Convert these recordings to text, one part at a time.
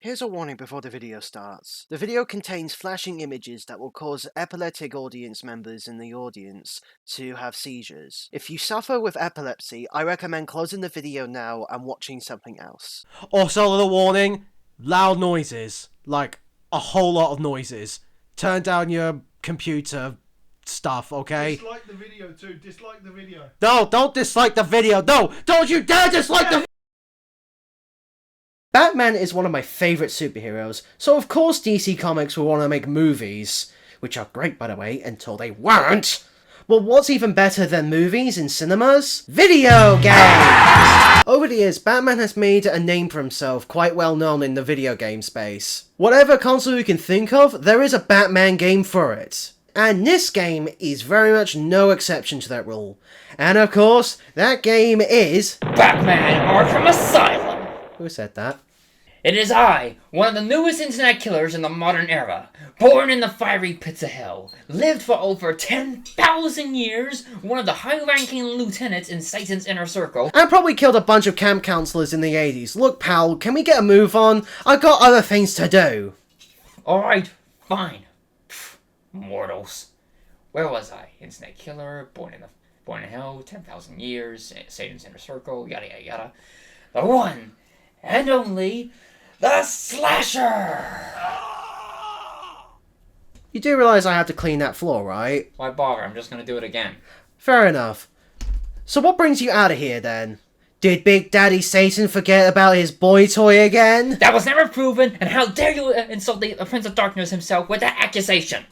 Here's a warning before the video starts. The video contains flashing images that will cause epileptic audience members in the audience to have seizures. If you suffer with epilepsy, I recommend closing the video now and watching something else. Also, a little warning, loud noises. Like, a whole lot of noises. Turn down your computer stuff, okay? Dislike the video too, dislike the video. No, don't dislike the video. No, don't you dare dislike the Batman is one of my favourite superheroes, so of course DC Comics will want to make movies. Which are great, by the way, until they weren't. Well, what's even better than movies in cinemas? Video games! Over the years, Batman has made a name for himself, quite well known in the video game space. Whatever console you can think of, there is a Batman game for it. And this game is very much no exception to that rule. And of course, that game is... Batman Arkham Asylum! Who said that? It is I, one of the newest internet killers in the modern era. Born in the fiery pits of hell, lived for over 10,000 years, one of the high-ranking lieutenants in Satan's inner circle. And probably killed a bunch of camp counselors in the 80s. Look, pal, can we get a move on? I've got other things to do. Alright, fine. Pfft, mortals. Where was I? Internet killer, born in hell, 10,000 years, Satan's inner circle, yada yada yada. The one and only, the Slasher! You do realise I have to clean that floor, right? Why bother? I'm just gonna do it again. Fair enough. So what brings you out of here, then? Did Big Daddy Satan forget about his boy toy again? That was never proven, and how dare you insult the Prince of Darkness himself with that accusation?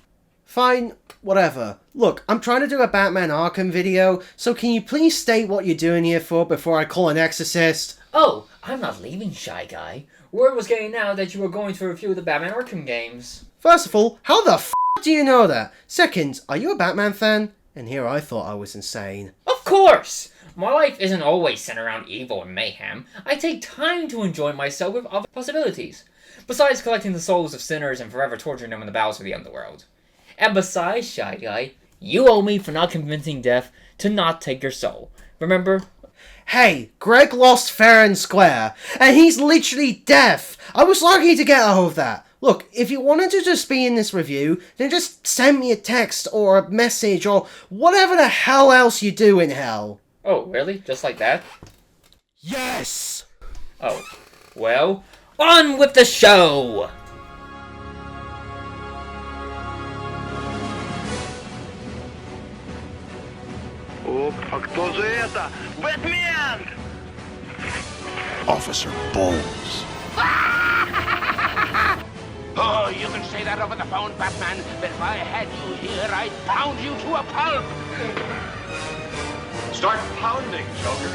Fine, whatever. Look, I'm trying to do a Batman Arkham video, so can you please state what you're doing here for before I call an exorcist? Oh, I'm not leaving, Shy Guy. Word was getting out that you were going to review the Batman Arkham games. First of all, how the f*** do you know that? Second, are you a Batman fan? And here I thought I was insane. Of course! My life isn't always centered around evil and mayhem. I take time to enjoy myself with other possibilities. Besides collecting the souls of sinners and forever torturing them in the bowels of the underworld. And besides, Shy Guy, you owe me for not convincing Death to not take your soul. Remember? Hey, Greg lost fair and square, and he's literally deaf. I was lucky to get a hold of that. Look, if you wanted to just be in this review, then just send me a text or a message or whatever the hell else you do in hell. Oh, really? Just like that? Yes! Oh, well, on with the show! А кто же это? Бэтмен! Officer Bones. Oh, you can say that over the phone, Batman, but if I had you here, I'd pound you to a pulp! Start pounding, Joker.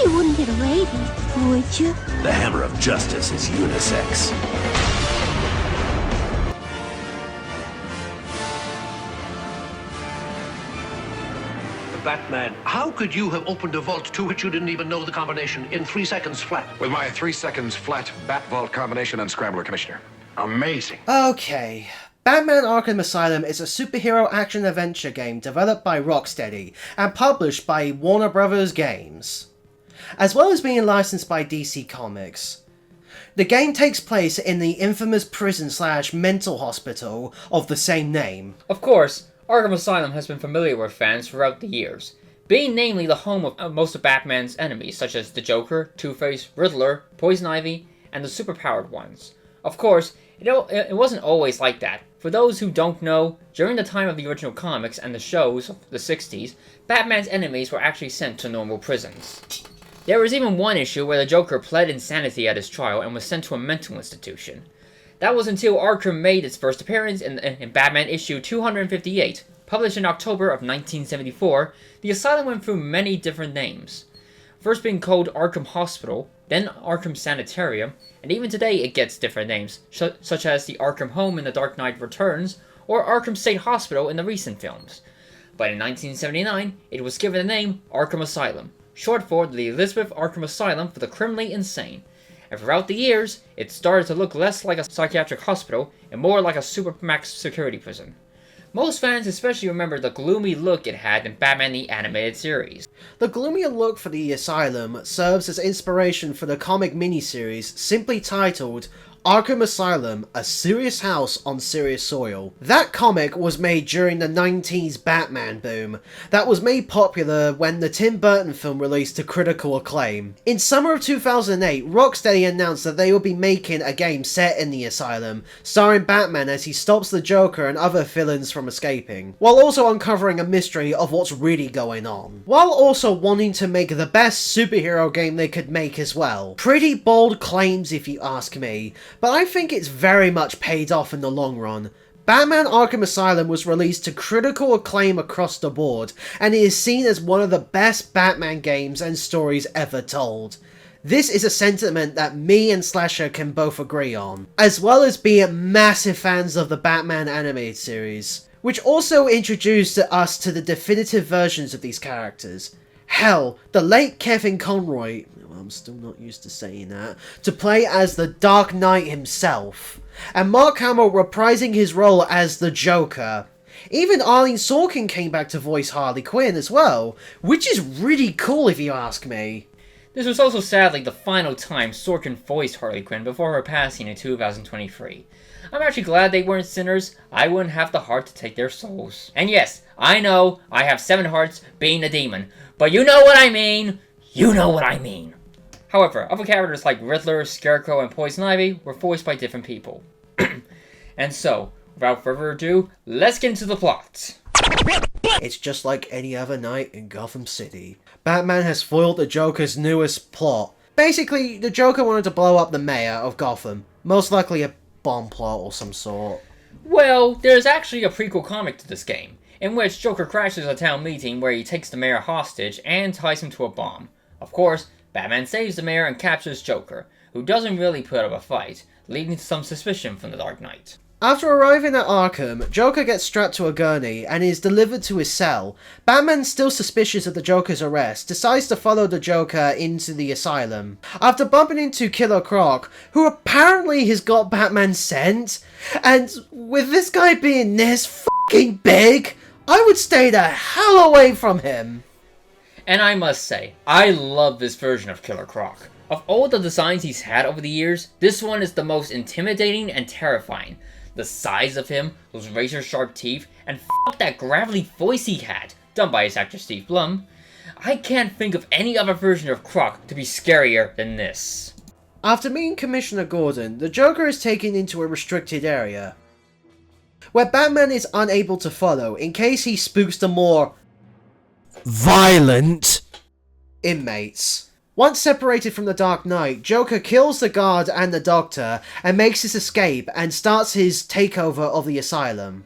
You wouldn't get a rabies, would you? The hammer of justice is unisex. Batman, how could you have opened a vault to which you didn't even know the combination in 3 seconds flat? With my 3 seconds flat Bat Vault combination and scrambler, Commissioner. Amazing. Okay. Batman Arkham Asylum is a superhero action-adventure game developed by Rocksteady and published by Warner Bros. Games, as well as being licensed by DC Comics. The game takes place in the infamous prison/mental hospital of the same name. Of course, Arkham Asylum has been familiar with fans throughout the years, being namely the home of most of Batman's enemies, such as the Joker, Two-Face, Riddler, Poison Ivy, and the superpowered ones. Of course, it wasn't always like that. For those who don't know, during the time of the original comics and the shows of the 60s, Batman's enemies were actually sent to normal prisons. There was even one issue where the Joker pled insanity at his trial and was sent to a mental institution. That was until Arkham made its first appearance in Batman issue 258. Published in October of 1974, the asylum went through many different names. First being called Arkham Hospital, then Arkham Sanitarium, and even today it gets different names, such as the Arkham Home in The Dark Knight Returns, or Arkham State Hospital in the recent films. But in 1979, it was given the name Arkham Asylum, short for the Elizabeth Arkham Asylum for the Criminally Insane. And throughout the years, it started to look less like a psychiatric hospital and more like a supermax security prison. Most fans especially remember the gloomy look it had in Batman the Animated Series. The gloomier look for the Asylum serves as inspiration for the comic miniseries simply titled Arkham Asylum, A Serious House on Serious Soil. That comic was made during the 90s Batman boom, that was made popular when the Tim Burton film released to critical acclaim. In summer of 2008, Rocksteady announced that they would be making a game set in the Asylum, starring Batman as he stops the Joker and other villains from escaping, while also uncovering a mystery of what's really going on. While also wanting to make the best superhero game they could make as well. Pretty bold claims if you ask me, but I think it's very much paid off in the long run. Batman Arkham Asylum was released to critical acclaim across the board, and it is seen as one of the best Batman games and stories ever told. This is a sentiment that me and Slasher can both agree on, as well as being massive fans of the Batman animated series, which also introduced us to the definitive versions of these characters. Hell, the late Kevin Conroy, I'm still not used to saying that, to play as the Dark Knight himself, and Mark Hamill reprising his role as the Joker. Even Arlene Sorkin came back to voice Harley Quinn as well, which is really cool if you ask me. This was also sadly the final time Sorkin voiced Harley Quinn before her passing in 2023. I'm actually glad they weren't sinners. I wouldn't have the heart to take their souls. And yes, I know I have 7 hearts being a demon, but you know what I mean. You know what I mean. However, other characters like Riddler, Scarecrow, and Poison Ivy were voiced by different people. And so, without further ado, let's get into the plot. It's just like any other night in Gotham City. Batman has foiled the Joker's newest plot. Basically, the Joker wanted to blow up the mayor of Gotham. Most likely a bomb plot or some sort. Well, there's actually a prequel comic to this game, in which Joker crashes a town meeting where he takes the mayor hostage and ties him to a bomb. Of course, Batman saves the mayor and captures Joker, who doesn't really put up a fight, leading to some suspicion from the Dark Knight. After arriving at Arkham, Joker gets strapped to a gurney and is delivered to his cell. Batman, still suspicious of the Joker's arrest, decides to follow the Joker into the asylum. After bumping into Killer Croc, who apparently has got Batman sent, and with this guy being this fucking big, I would stay the hell away from him. And I must say, I love this version of Killer Croc. Of all the designs he's had over the years, this one is the most intimidating and terrifying. The size of him, those razor-sharp teeth, and that gravelly voice he had, done by his actor Steve Blum. I can't think of any other version of Croc to be scarier than this. After meeting Commissioner Gordon, the Joker is taken into a restricted area, where Batman is unable to follow in case he spooks the more violent inmates. Once separated from the Dark Knight, Joker kills the guard and the doctor and makes his escape and starts his takeover of the asylum.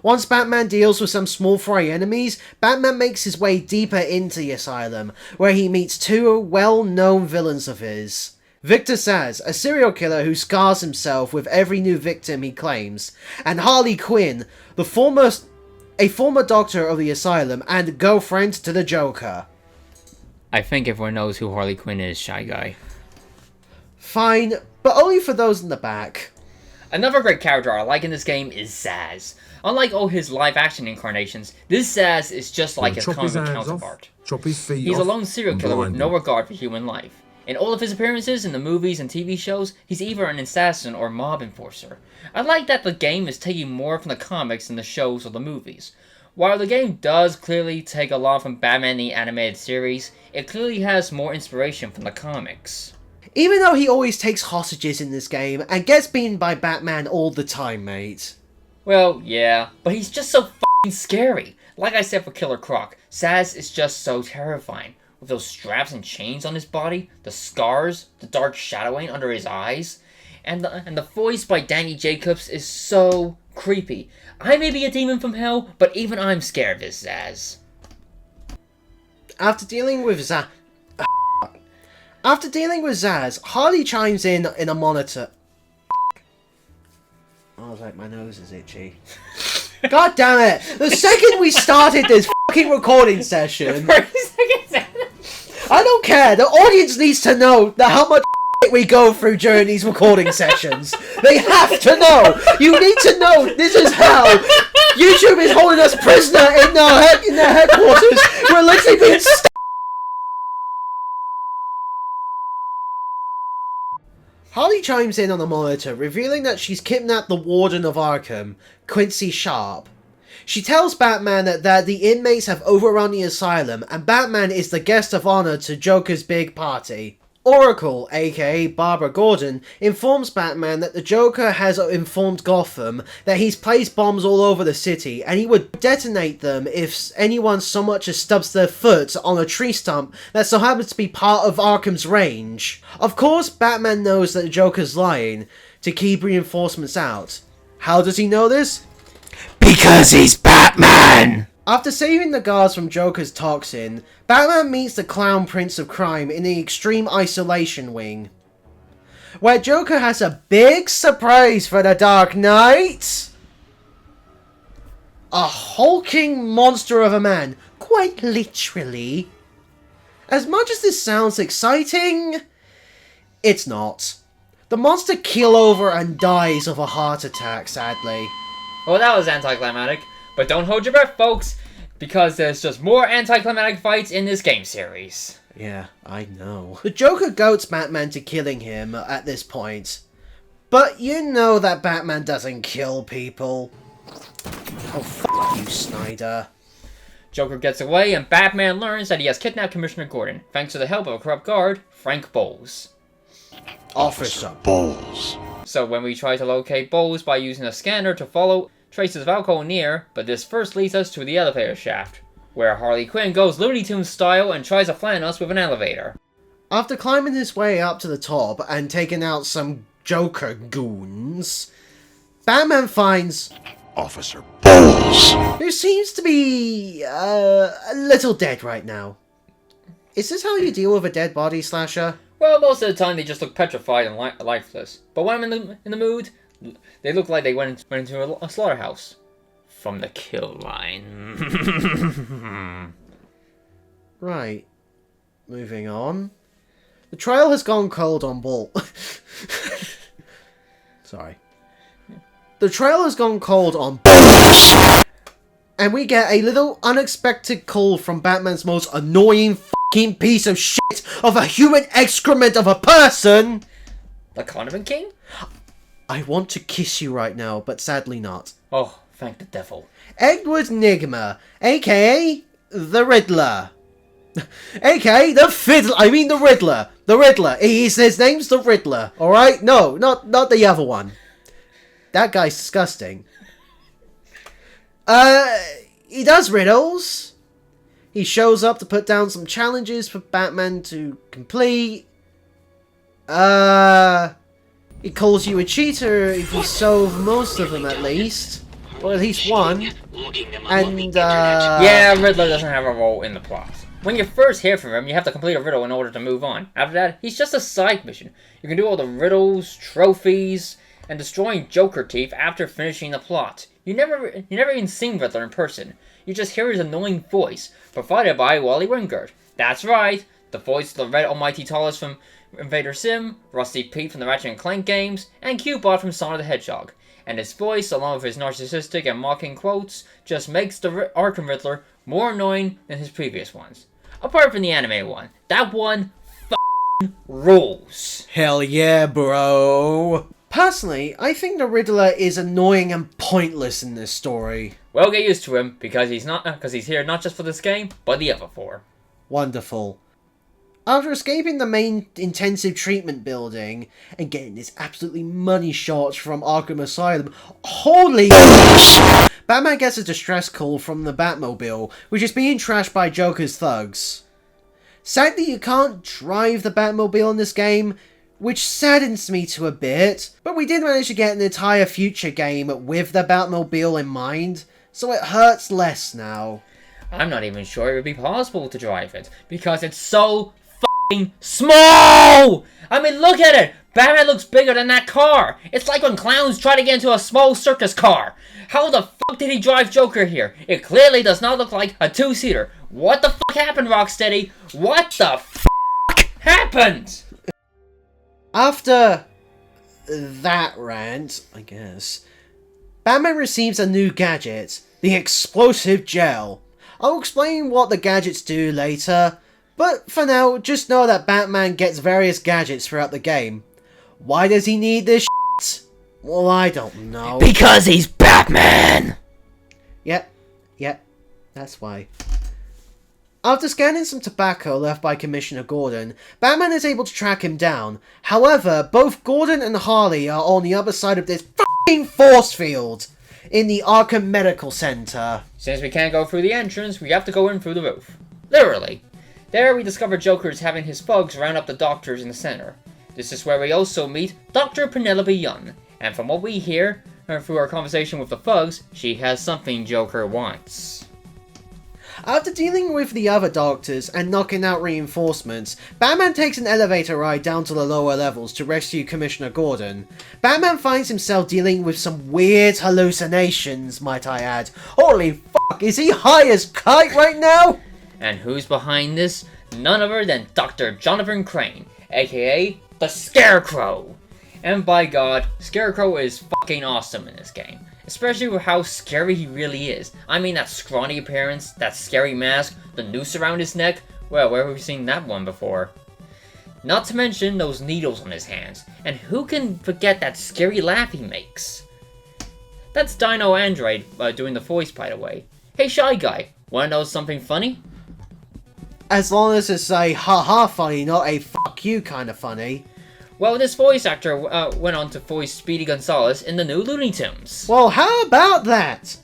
Once Batman deals with some small fry enemies, Batman makes his way deeper into the asylum, where he meets 2 well-known villains of his. Victor Zsasz, a serial killer who scars himself with every new victim he claims, and Harley Quinn, a former doctor of the asylum and girlfriend to the Joker. I think everyone knows who Harley Quinn is, Shy Guy. Fine, but only for those in the back. Another great character I like in this game is Zsasz. Unlike all his live-action incarnations, this Zsasz is just like his comic counterpart. Chop his feet He's off, a lone serial killer with no regard for human life. In all of his appearances in the movies and TV shows, he's either an assassin or mob enforcer. I like that the game is taking more from the comics than the shows or the movies. While the game does clearly take a lot from Batman the Animated Series, it clearly has more inspiration from the comics. Even though he always takes hostages in this game and gets beaten by Batman all the time, mate. Well, yeah, but he's just so f***ing scary. Like I said for Killer Croc, Zsasz is just so terrifying. With those straps and chains on his body, the scars, the dark shadowing under his eyes, and the voice by Danny Jacobs is so creepy. I may be a demon from hell, but even I'm scared of this Zsasz. After dealing with Zsasz, Harley chimes in a monitor. I was like, my nose is itchy. God damn it! The second we started this fucking recording session, I don't care. The audience needs to know how much we go through during these recording sessions. They have to know. You need to know. This is how YouTube is holding us prisoner in their headquarters. We're literally being Harley chimes in on the monitor, revealing that she's kidnapped the Warden of Arkham, Quincy Sharp. She tells Batman that the inmates have overrun the asylum, and Batman is the guest of honor to Joker's big party. Oracle, aka Barbara Gordon, informs Batman that the Joker has informed Gotham that he's placed bombs all over the city, and he would detonate them if anyone so much as stubs their foot on a tree stump that so happens to be part of Arkham's range. Of course, Batman knows that the Joker's lying to keep reinforcements out. How does he know this? Because he's Batman! After saving the guards from Joker's toxin, Batman meets the Clown Prince of Crime in the Extreme Isolation Wing, where Joker has a big surprise for the Dark Knight! A hulking monster of a man, quite literally. As much as this sounds exciting, it's not. The monster keel over and dies of a heart attack, sadly. Well, that was anticlimactic. But don't hold your breath, folks, because there's just more anticlimactic fights in this game series. Yeah, I know. The Joker goats Batman to killing him at this point. But you know that Batman doesn't kill people. Oh, f*** you, Snyder. Joker gets away, and Batman learns that he has kidnapped Commissioner Gordon, thanks to the help of a corrupt guard, Frank Bowles. Officer Bowles. So when we try to locate Bowles by using a scanner to follow traces of alcohol near, but this first leads us to the elevator shaft, where Harley Quinn goes Looney Tunes style and tries to flan us with an elevator. After climbing his way up to the top and taking out some Joker goons, Batman finds Officer Bowles. who seems to be a little dead right now. Is this how you deal with a dead body, Slasher? Well, most of the time they just look petrified and lifeless, but when I'm in the mood, they look like they went into a slaughterhouse. From the kill line. Right. Moving on. The trial has gone cold on Bull. Sorry. The trail has gone cold on and we get a little unexpected call from Batman's most annoying fucking piece of shit of a human excrement of a person! The Condiment King? I want to kiss you right now, but sadly not. Oh, thank the devil. Edward Nigma, aka the Riddler. aka the Riddler. The Riddler. His name's the Riddler, alright? No, not the other one. That guy's disgusting. He does riddles. He shows up to put down some challenges for Batman to complete. He calls you a cheater if you solve most of them at least. Or at least one. And, yeah, Riddler doesn't have a role in the plot. When you first hear from him, you have to complete a riddle in order to move on. After that, he's just a side mission. You can do all the riddles, trophies, and destroying Joker teeth after finishing the plot. You never even seen Riddler in person. You just hear his annoying voice, provided by Wally Wingert. That's right, the voice of the Red Almighty Tallest from Invader Sim, Rusty Pete from the Ratchet & Clank games, and Q-Bot from Sonic the Hedgehog. And his voice, along with his narcissistic and mocking quotes, just makes the Arkham Riddler more annoying than his previous ones. Apart from the anime one. That one f***ing rules. Hell yeah, bro. Personally, I think the Riddler is annoying and pointless in this story. Well, get used to him, because he's here not just for this game, but the other four. Wonderful. After escaping the main intensive treatment building and getting this absolutely money shot from Arkham Asylum, holy Batman gets a distress call from the Batmobile, which is being trashed by Joker's thugs. Sadly, you can't drive the Batmobile in this game, which saddens me to a bit, but we did manage to get an entire future game with the Batmobile in mind, so it hurts less now. I'm not even sure it would be possible to drive it, because it's so f***ing small! I mean, look at it! Batman looks bigger than that car! It's like when clowns try to get into a small circus car! How the fuck did he drive Joker here? It clearly does not look like a two-seater. What the fuck happened, Rocksteady? What the fuck happened? After that rant, I guess, Batman receives a new gadget, the explosive gel. I'll explain what the gadgets do later, but for now, just know that Batman gets various gadgets throughout the game. Why does he need this shit? Well, I don't know. Because he's Batman! Yep, that's why. After scanning some tobacco left by Commissioner Gordon, Batman is able to track him down. However, both Gordon and Harley are on the other side of this f***ing force field in the Arkham Medical Center. Since we can't go through the entrance, we have to go in through the roof. Literally. There we discover Joker's having his thugs round up the doctors in the center. This is where we also meet Dr. Penelope Young, and from what we hear, through our conversation with the thugs, she has something Joker wants. After dealing with the other doctors and knocking out reinforcements, Batman takes an elevator ride down to the lower levels to rescue Commissioner Gordon. Batman finds himself dealing with some weird hallucinations, might I add. Holy fuck, is he high as kite right now? And who's behind this? None other than Dr. Jonathan Crane, aka the Scarecrow. And by God, Scarecrow is fucking awesome in this game. Especially with how scary he really is. I mean, that scrawny appearance, that scary mask, the noose around his neck. Well, where have we seen that one before? Not to mention those needles on his hands. And who can forget that scary laugh he makes? That's Dino Android doing the voice, by the way. Hey, Shy Guy, wanna know something funny? As long as it's a haha funny, not a fuck you kind of funny. Well, this voice actor went on to voice Speedy Gonzales in the new Looney Tunes. Well, how about that?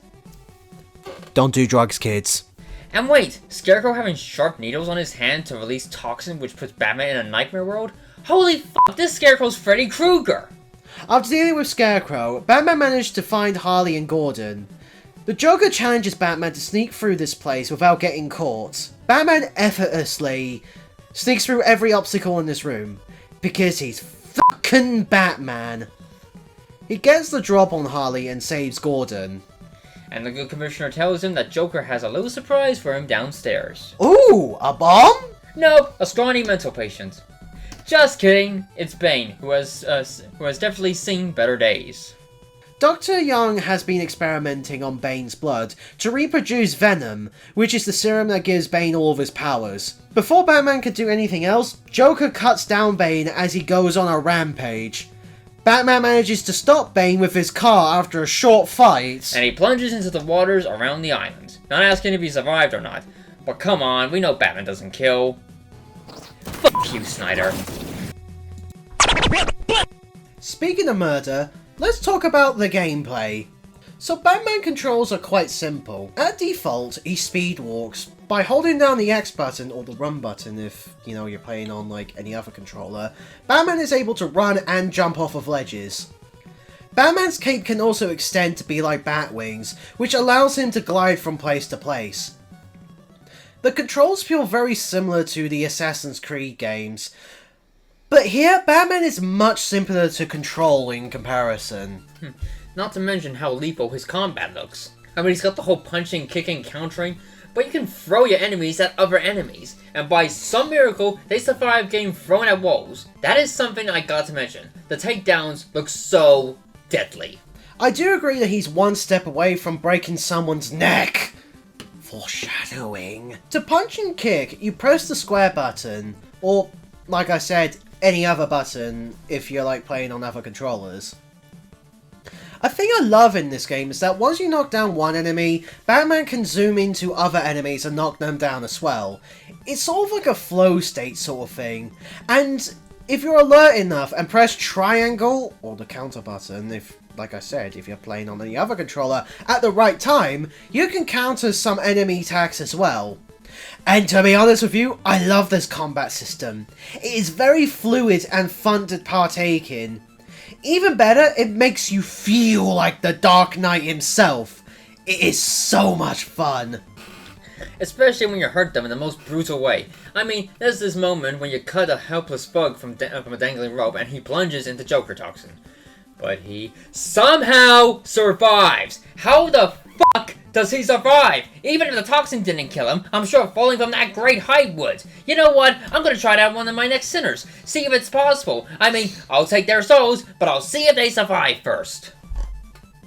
Don't do drugs, kids. And wait, Scarecrow having sharp needles on his hand to release toxin which puts Batman in a nightmare world? Holy fuck, this Scarecrow's Freddy Krueger! After dealing with Scarecrow, Batman managed to find Harley and Gordon. The Joker challenges Batman to sneak through this place without getting caught. Batman effortlessly sneaks through every obstacle in this room, because he's fucking Batman. He gets the drop on Harley and saves Gordon. And the good commissioner tells him that Joker has a little surprise for him downstairs. Ooh, a bomb? Nope, a scrawny mental patient. Just kidding, it's Bane, who has definitely seen better days. Dr. Young has been experimenting on Bane's blood to reproduce Venom, which is the serum that gives Bane all of his powers. Before Batman could do anything else, Joker cuts down Bane as he goes on a rampage. Batman manages to stop Bane with his car after a short fight. And he plunges into the waters around the island. Not asking if he survived or not. But come on, we know Batman doesn't kill. Fuck you, Snyder. Speaking of murder, let's talk about the gameplay. So Batman controls are quite simple. At default, he speed walks by holding down the X button or the run button if, you're playing on like any other controller. Batman is able to run and jump off of ledges. Batman's cape can also extend to be like bat wings, which allows him to glide from place to place. The controls feel very similar to the Assassin's Creed games, but here, Batman is much simpler to control in comparison. Not to mention how lethal his combat looks. I mean, he's got the whole punching, kicking, countering, but you can throw your enemies at other enemies, and by some miracle, they survive getting thrown at walls. That is something I got to mention. The takedowns look so deadly. I do agree that he's one step away from breaking someone's neck. Foreshadowing. To punch and kick, you press the square button, or, like I said, any other button if you're like playing on other controllers. A thing I love in this game is that once you knock down one enemy, Batman can zoom into other enemies and knock them down as well. It's sort of like a flow state sort of thing, and if you're alert enough and press triangle, or the counter button if, like I said, if you're playing on any other controller at the right time, you can counter some enemy attacks as well. And to be honest with you, I love this combat system. It is very fluid and fun to partake in. Even better, it makes you feel like the Dark Knight himself. It is so much fun. Especially when you hurt them in the most brutal way. I mean, there's this moment when you cut a helpless bug from a dangling rope and he plunges into Joker toxin. But he somehow survives! How the fuck does he survive? Even if the toxin didn't kill him, I'm sure falling from that great height would. You know what? I'm gonna try that one of my next sinners. See if it's possible. I mean, I'll take their souls, but I'll see if they survive first.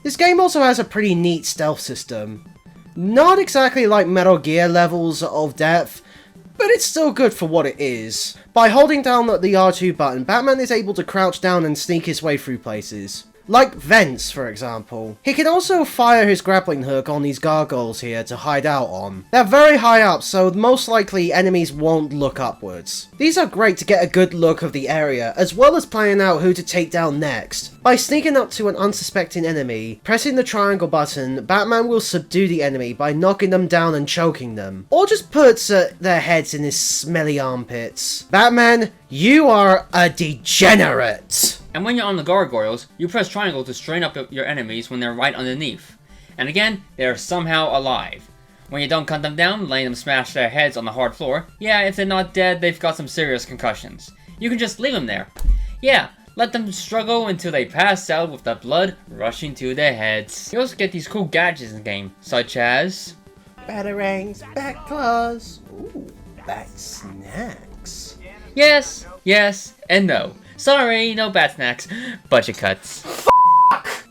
This game also has a pretty neat stealth system. Not exactly like Metal Gear levels of depth, but it's still good for what it is. By holding down the R2 button, Batman is able to crouch down and sneak his way through places. Like vents, for example. He can also fire his grappling hook on these gargoyles here to hide out on. They're very high up, so most likely enemies won't look upwards. These are great to get a good look of the area, as well as planning out who to take down next. By sneaking up to an unsuspecting enemy, pressing the triangle button, Batman will subdue the enemy by knocking them down and choking them. Or just puts their heads in his smelly armpits. Batman, you are a degenerate! And when you're on the gargoyles, you press triangle to strain up your enemies when they're right underneath. And again, they're somehow alive. When you don't cut them down, letting them smash their heads on the hard floor, yeah, if they're not dead, they've got some serious concussions. You can just leave them there. Yeah, let them struggle until they pass out with the blood rushing to their heads. You also get these cool gadgets in the game, such as... Batarangs, bat claws, ooh, bat snacks. Yes, yes, and no. Sorry, no bat snacks. Budget cuts.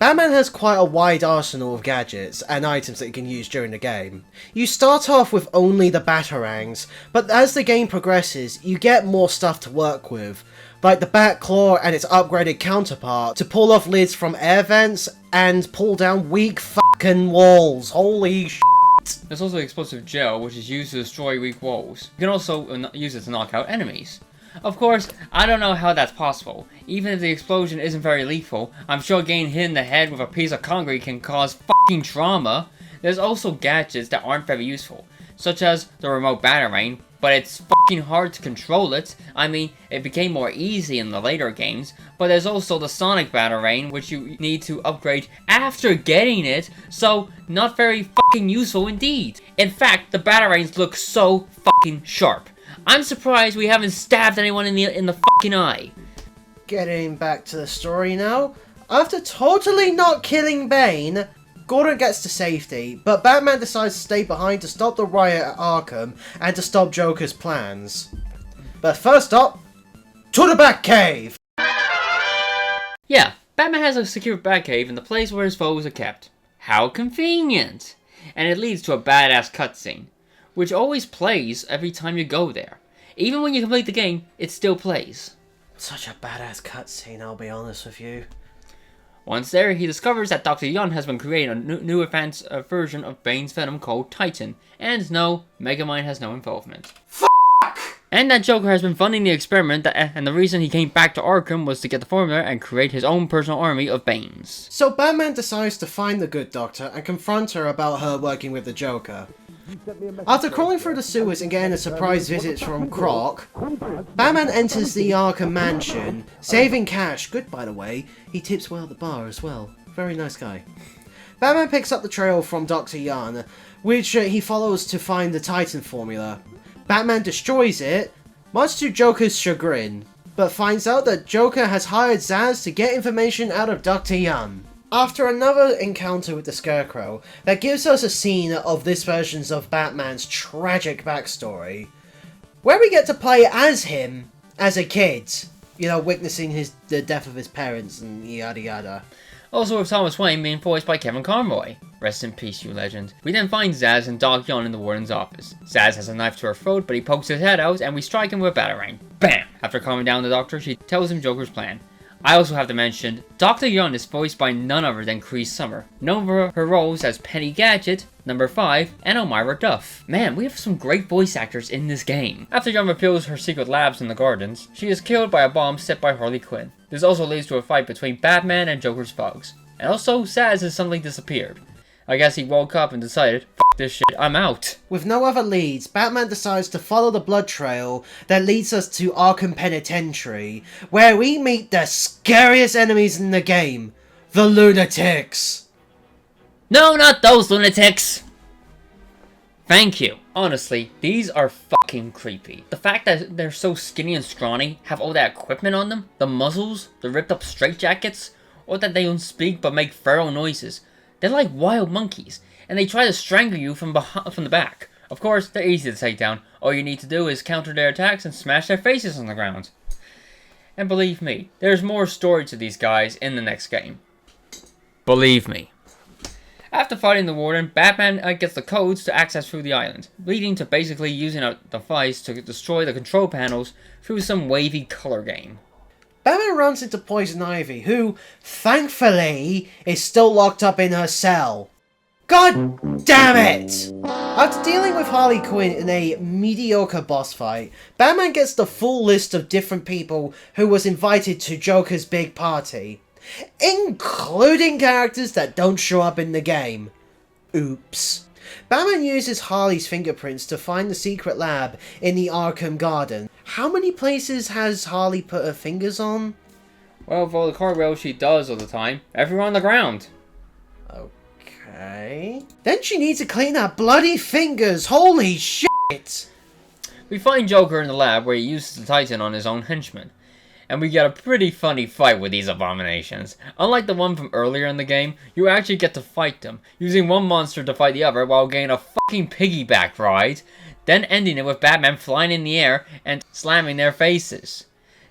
Batman has quite a wide arsenal of gadgets and items that you can use during the game. You start off with only the Batarangs, but as the game progresses, you get more stuff to work with, like the Bat Claw and its upgraded counterpart to pull off lids from air vents and pull down weak fucking walls. Holy shit. There's also explosive gel, which is used to destroy weak walls. You can also use it to knock out enemies. Of course, I don't know how that's possible. Even if the explosion isn't very lethal, I'm sure getting hit in the head with a piece of concrete can cause fucking trauma. There's also gadgets that aren't very useful, such as the remote batarang, but it's fucking hard to control it. I mean, it became more easy in the later games, but there's also the sonic batarang, which you need to upgrade after getting it, so not very fucking useful indeed. In fact, the batarangs look so fucking sharp. I'm surprised we haven't stabbed anyone in the fucking eye. Getting back to the story now. After totally not killing Bane, Gordon gets to safety, but Batman decides to stay behind to stop the riot at Arkham and to stop Joker's plans. But first up, to the Batcave! Yeah, Batman has a secure Batcave in the place where his foes are kept. How convenient! And it leads to a badass cutscene, which always plays every time you go there. Even when you complete the game, it still plays. Such a badass cutscene, I'll be honest with you. Once there, he discovers that Dr. Yun has been creating a new advanced version of Bane's Venom called Titan, and no, Megamind has no involvement. And that Joker has been funding the experiment, and the reason he came back to Arkham was to get the formula and create his own personal army of Banes. So Batman decides to find the good doctor and confront her about her working with the Joker. After crawling through the sewers and getting a surprise visit from Croc, Batman enters the Arkham mansion, saving cash. Good, by the way. He tips well at the bar as well. Very nice guy. Batman picks up the trail from Dr. Yan, which he follows to find the Titan formula. Batman destroys it, much to Joker's chagrin, but finds out that Joker has hired Zsasz to get information out of Dr. Yan. After another encounter with the Scarecrow, that gives us a scene of this version of Batman's tragic backstory, where we get to play as him as a kid, you know, witnessing the death of his parents and yada yada. Also with Thomas Wayne being voiced by Kevin Conroy. Rest in peace, you legend. We then find Zsasz and Doc Yun in the warden's office. Zsasz has a knife to her throat, but he pokes his head out and we strike him with a batarang. BAM! After calming down the doctor, she tells him Joker's plan. I also have to mention, Dr. Yun is voiced by none other than Cree Summer, known for her roles as Penny Gadget, Number 5, and Elmira Duff. Man, we have some great voice actors in this game. After Yun reveals her secret labs in the gardens, she is killed by a bomb set by Harley Quinn. This also leads to a fight between Batman and Joker's thugs. And also, Zsasz has suddenly disappeared. I guess he woke up and decided, fuck this shit, I'm out. With no other leads, Batman decides to follow the blood trail that leads us to Arkham Penitentiary, where we meet the scariest enemies in the game, the Lunatics. No, not those lunatics! Thank you. Honestly, these are fucking creepy. The fact that they're so skinny and scrawny, have all that equipment on them, the muzzles, the ripped up straitjackets, or that they don't speak but make feral noises. They're like wild monkeys, and they try to strangle you from the back. Of course, they're easy to take down. All you need to do is counter their attacks and smash their faces on the ground. And believe me, there's more story to these guys in the next game. Believe me. After fighting the Warden, Batman gets the codes to access through the island, leading to basically using a device to destroy the control panels through some wavy color game. Batman runs into Poison Ivy, who, thankfully, is still locked up in her cell. God damn it! After dealing with Harley Quinn in a mediocre boss fight, Batman gets the full list of different people who was invited to Joker's big party, including characters that don't show up in the game. Oops. Batman uses Harley's fingerprints to find the secret lab in the Arkham garden. How many places has Harley put her fingers on? Well, for the cartwheel she does all the time, everywhere on the ground. Okay. Then she needs to clean her bloody fingers, holy shit! We find Joker in the lab where he uses the Titan on his own henchmen. And we get a pretty funny fight with these abominations. Unlike the one from earlier in the game, you actually get to fight them, using one monster to fight the other while getting a fucking piggyback ride, then ending it with Batman flying in the air and slamming their faces.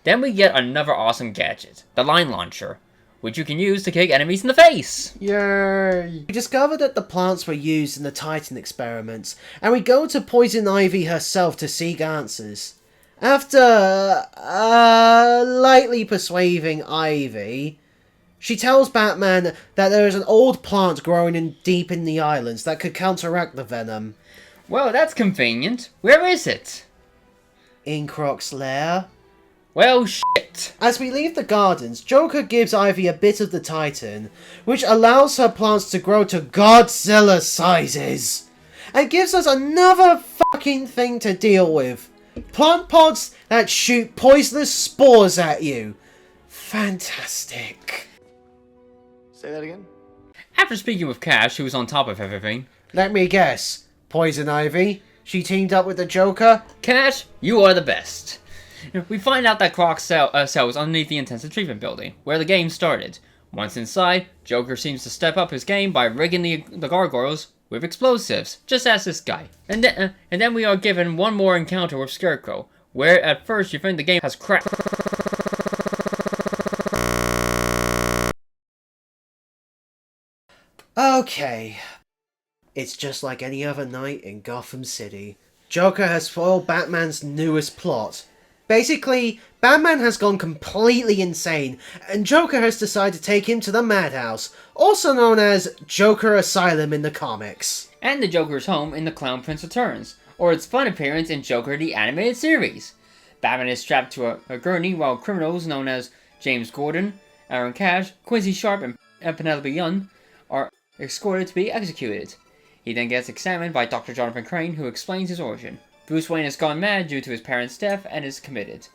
Then we get another awesome gadget, the line launcher, which you can use to kick enemies in the face. Yay! We discover that the plants were used in the Titan experiments, and we go to Poison Ivy herself to seek answers. After lightly persuading Ivy, she tells Batman that there is an old plant growing deep in the islands that could counteract the venom. Well, that's convenient. Where is it? In Croc's lair. Well, shit. As we leave the gardens, Joker gives Ivy a bit of the Titan, which allows her plants to grow to Godzilla sizes, and gives us another fucking thing to deal with. Plant pods that shoot poisonous spores at you. Fantastic. Say that again? After speaking with Cash, who was on top of everything. Let me guess. Poison Ivy? She teamed up with the Joker? Cash, you are the best. We find out that Croc's cell is underneath the intensive treatment building, where the game started. Once inside, Joker seems to step up his game by rigging the gargoyles with explosives, just as this guy. And then we are given one more encounter with Scarecrow, where at first you think the game has cracked. Okay. It's just like any other night in Gotham City. Joker has foiled Batman's newest plot. Basically, Batman has gone completely insane, and Joker has decided to take him to the madhouse, also known as Joker Asylum in the comics. And the Joker's home in The Clown Prince Returns, or its fun appearance in Joker the Animated Series. Batman is strapped to a gurney while criminals known as James Gordon, Aaron Cash, Quincy Sharp, and Penelope Young are escorted to be executed. He then gets examined by Dr. Jonathan Crane, who explains his origin. Bruce Wayne has gone mad due to his parents' death and is committed.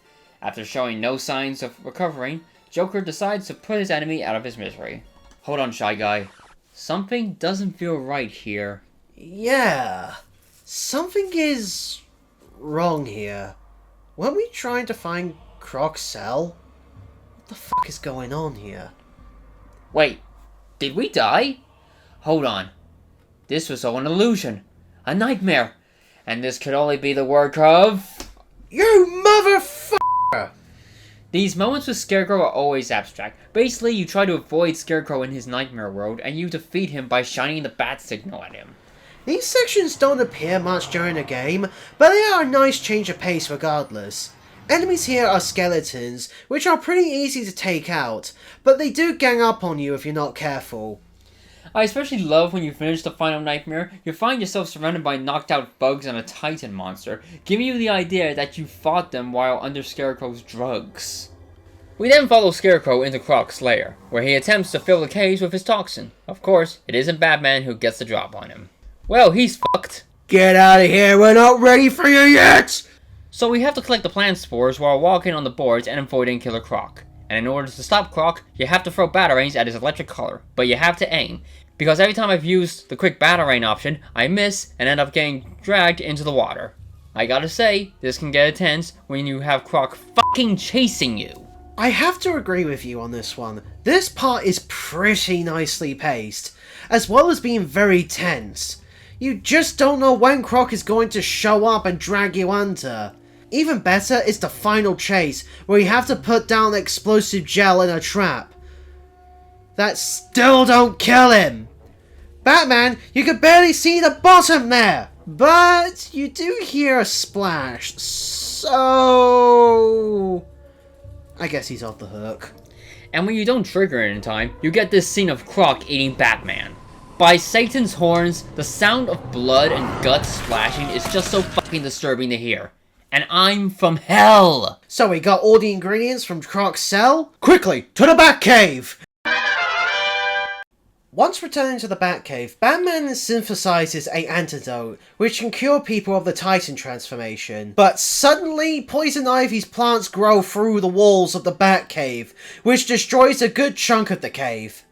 After showing no signs of recovering, Joker decides to put his enemy out of his misery. Hold on, Shy Guy. Something doesn't feel right here. Yeah, something is wrong here. Weren't we trying to find Croc's cell? What the fuck is going on here? Wait, did we die? Hold on. This was all an illusion. A nightmare. And this could only be the work of... You motherfucker! These moments with Scarecrow are always abstract. Basically, you try to avoid Scarecrow in his nightmare world, and you defeat him by shining the bat signal at him. These sections don't appear much during the game, but they are a nice change of pace regardless. Enemies here are skeletons, which are pretty easy to take out, but they do gang up on you if you're not careful. I especially love when you finish the final nightmare, you find yourself surrounded by knocked out bugs and a Titan monster, giving you the idea that you fought them while under Scarecrow's drugs. We then follow Scarecrow into Croc's lair, where he attempts to fill the cage with his toxin. Of course, it isn't Batman who gets the drop on him. Well, he's fucked. Get out of here, we're not ready for you yet! So we have to collect the plant spores while walking on the boards and avoiding Killer Croc. And in order to stop Croc, you have to throw batarangs at his electric collar, but you have to aim. Because every time I've used the quick batarang option, I miss and end up getting dragged into the water. I gotta say, this can get intense when you have Croc fucking chasing you. I have to agree with you on this one. This part is pretty nicely paced, as well as being very tense. You just don't know when Croc is going to show up and drag you under. Even better is the final chase, where you have to put down explosive gel in a trap that still don't kill him. Batman, you could barely see the bottom there! But you do hear a splash, so... I guess he's off the hook. And when you don't trigger it in time, you get this scene of Croc eating Batman. By Satan's horns, the sound of blood and guts splashing is just so fucking disturbing to hear. And I'm from hell! So we got all the ingredients from Croc's cell? Quickly, to the Batcave! Once returning to the Batcave, Batman synthesizes an antidote, which can cure people of the Titan transformation. But suddenly, Poison Ivy's plants grow through the walls of the Batcave, which destroys a good chunk of the cave.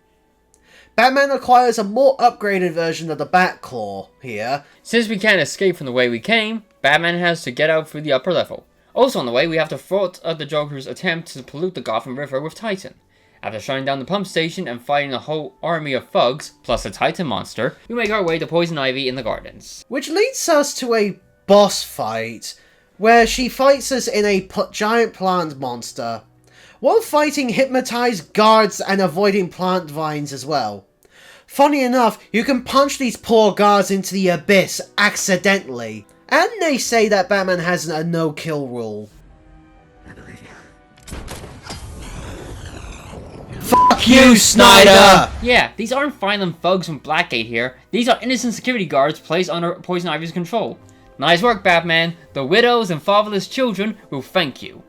Batman acquires a more upgraded version of the Batclaw here. Since we can't escape from the way we came, Batman has to get out through the upper level. Also on the way, we have to thwart the Joker's attempt to pollute the Gotham River with Titan. After shutting down the pump station and fighting a whole army of thugs, plus a Titan monster, we make our way to Poison Ivy in the gardens. Which leads us to a boss fight, where she fights us in a giant plant monster, while fighting hypnotized guards and avoiding plant vines as well. Funny enough, you can punch these poor guards into the abyss accidentally, and they say that Batman has a no-kill rule. Fuck you, Snyder! Yeah, these aren't violent thugs from Blackgate here. These are innocent security guards placed under Poison Ivy's control. Nice work, Batman. The widows and fatherless children will thank you.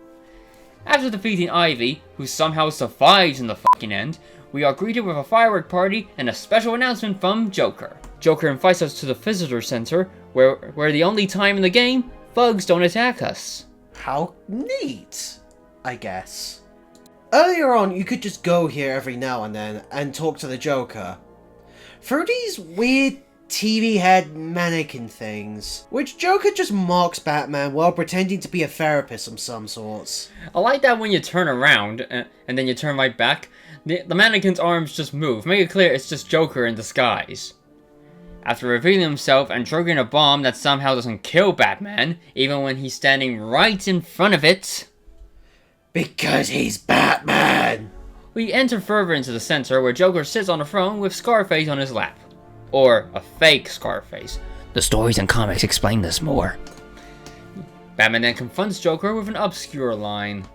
After defeating Ivy, who somehow survives in the fucking end, we are greeted with a firework party and a special announcement from Joker. Joker invites us to the visitor center, where the only time in the game, thugs don't attack us. How neat, I guess. Earlier on, you could just go here every now and then and talk to the Joker. Through these weird TV head mannequin things, which Joker just mocks Batman while pretending to be a therapist of some sorts. I like that when you turn around, and then you turn right back, the mannequin's arms just move, make it clear it's just Joker in disguise. After revealing himself and triggering a bomb that somehow doesn't kill Batman, even when he's standing right in front of it... Because he's Batman! We enter further into the center where Joker sits on a throne with Scarface on his lap. Or a fake Scarface. The stories and comics explain this more. Batman then confronts Joker with an obscure line.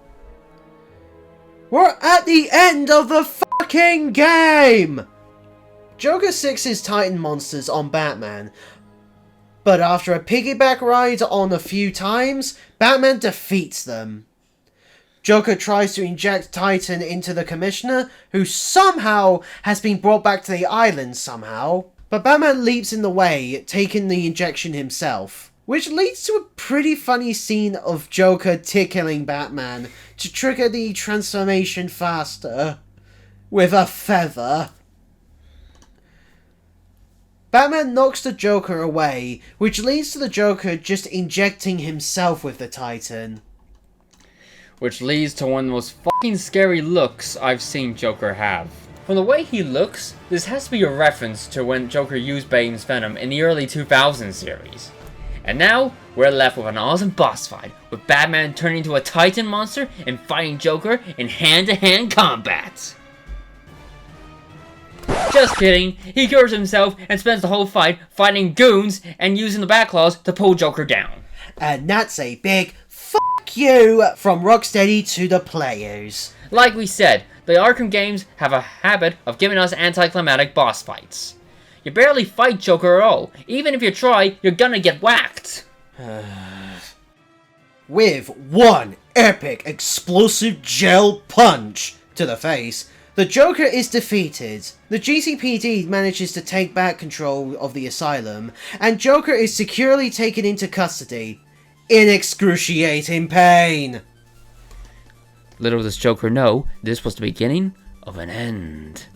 We're at the end of the fucking game! Joker sicks his Titan monsters on Batman, but after a piggyback ride on a few times, Batman defeats them. Joker tries to inject Titan into the Commissioner, who somehow has been brought back to the island somehow. But Batman leaps in the way, taking the injection himself. Which leads to a pretty funny scene of Joker tickling Batman to trigger the transformation faster. With a feather. Batman knocks the Joker away, which leads to the Joker just injecting himself with the Titan. Which leads to one of the most fucking scary looks I've seen Joker have. From the way he looks, this has to be a reference to when Joker used Bane's Venom in the early 2000s series. And now, we're left with an awesome boss fight, with Batman turning into a Titan monster and fighting Joker in hand-to-hand combat. Just kidding, he cures himself and spends the whole fight fighting goons and using the Batclaws to pull Joker down. And that's a big fuck you from Rocksteady to the players. Like we said, the Arkham games have a habit of giving us anticlimactic boss fights. You barely fight Joker at all. Even if you try, you're gonna get whacked. With one epic explosive gel punch to the face, the Joker is defeated. The GCPD manages to take back control of the Asylum, and Joker is securely taken into custody. In excruciating pain. Little does Joker know, this was the beginning of an end.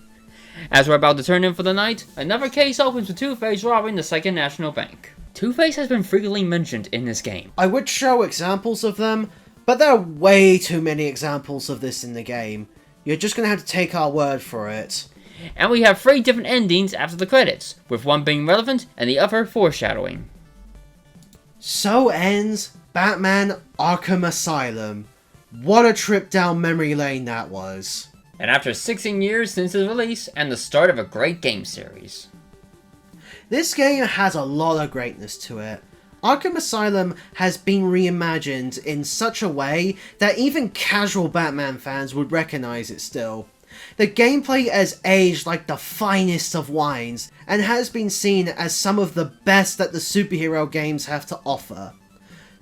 As we're about to turn in for the night, another case opens with Two-Face robbing the Second National Bank. Two-Face has been frequently mentioned in this game. I would show examples of them, but there are way too many examples of this in the game. You're just gonna have to take our word for it. And we have 3 different endings after the credits, with one being relevant and the other foreshadowing. So ends Batman Arkham Asylum. What a trip down memory lane that was. And after 16 years since its release and the start of a great game series. This game has a lot of greatness to it. Arkham Asylum has been reimagined in such a way that even casual Batman fans would recognize it still. The gameplay has aged like the finest of wines, and has been seen as some of the best that the superhero games have to offer.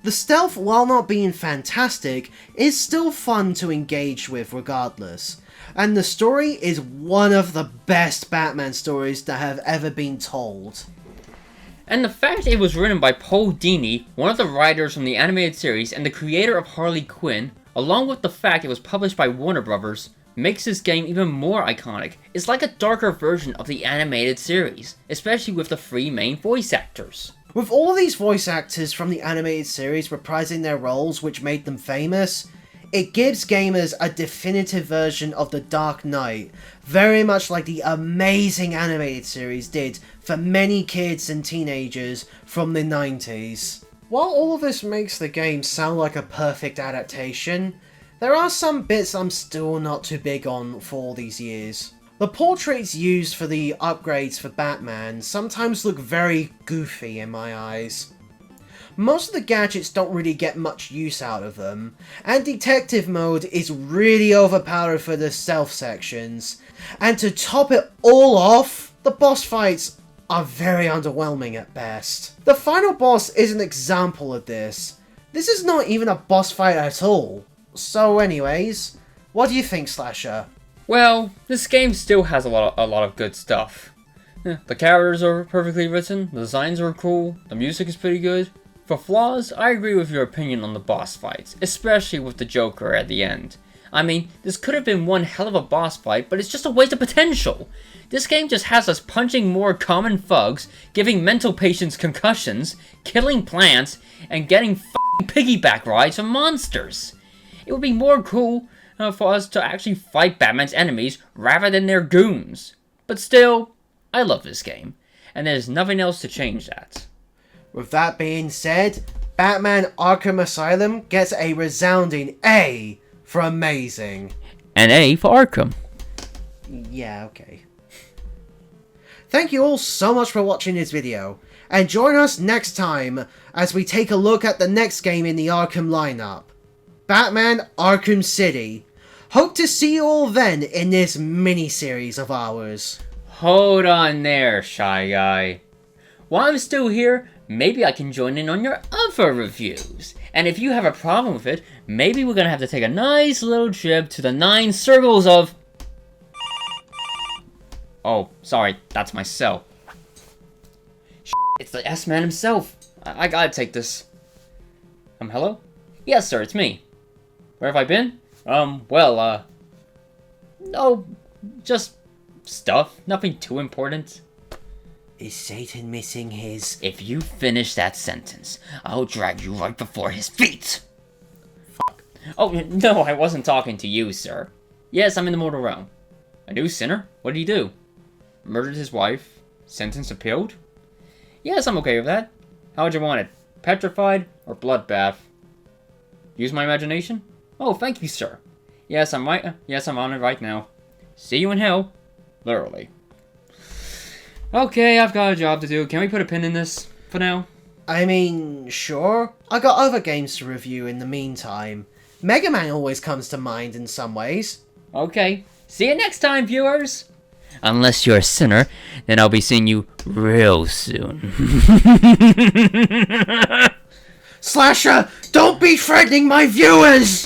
The stealth, while not being fantastic, is still fun to engage with regardless, and the story is one of the best Batman stories that have ever been told. And the fact it was written by Paul Dini, one of the writers from the animated series and the creator of Harley Quinn, along with the fact it was published by Warner Brothers, makes this game even more iconic. It's like a darker version of the animated series, especially with the 3 main voice actors. With all of these voice actors from the animated series reprising their roles which made them famous, it gives gamers a definitive version of The Dark Knight, very much like the amazing animated series did for many kids and teenagers from the 90s. While all of this makes the game sound like a perfect adaptation, there are some bits I'm still not too big on for all these years. The portraits used for the upgrades for Batman sometimes look very goofy in my eyes. Most of the gadgets don't really get much use out of them, and detective mode is really overpowered for the stealth sections, and to top it all off, the boss fights are very underwhelming at best. The final boss is an example of this. This is not even a boss fight at all. So anyways, what do you think, Slasher? Well, this game still has a lot of good stuff. The characters are perfectly written, the designs are cool, the music is pretty good. For flaws, I agree with your opinion on the boss fights, especially with the Joker at the end. I mean, this could have been one hell of a boss fight, but it's just a waste of potential. This game just has us punching more common thugs, giving mental patients concussions, killing plants, and getting f***ing piggyback rides from monsters. It would be more cool for us to actually fight Batman's enemies rather than their goons. But still, I love this game, and there's nothing else to change that. With that being said, Batman Arkham Asylum gets a resounding A for amazing. An A for Arkham. Yeah, okay. Thank you all so much for watching this video, and join us next time as we take a look at the next game in the Arkham lineup, Batman Arkham City. Hope to see you all then in this mini-series of ours. Hold on there, Shy Guy. While I'm still here, maybe I can join in on your other reviews. And if you have a problem with it, maybe we're gonna have to take a nice little trip to the 9 circles of... Oh, sorry, that's my cell. It's the S-Man himself. I gotta take this. Hello? Yes, sir, it's me. Where have I been? No, just stuff. Nothing too important. Is Satan missing his... If you finish that sentence, I'll drag you right before his feet! Fuck. Oh, no, I wasn't talking to you, sir. Yes, I'm in the mortal realm. A new sinner? What did he do? Murdered his wife? Sentence appealed? Yes, I'm okay with that. How would you want it? Petrified or bloodbath? Use my imagination? Oh, thank you, sir. Yes, I'm on it right now. See you in hell. Literally. Okay, I've got a job to do. Can we put a pin in this for now? I mean, sure. I got other games to review in the meantime. Mega Man always comes to mind in some ways. Okay. See you next time, viewers! Unless you're a sinner, then I'll be seeing you real soon. Slasher, don't be threatening my viewers!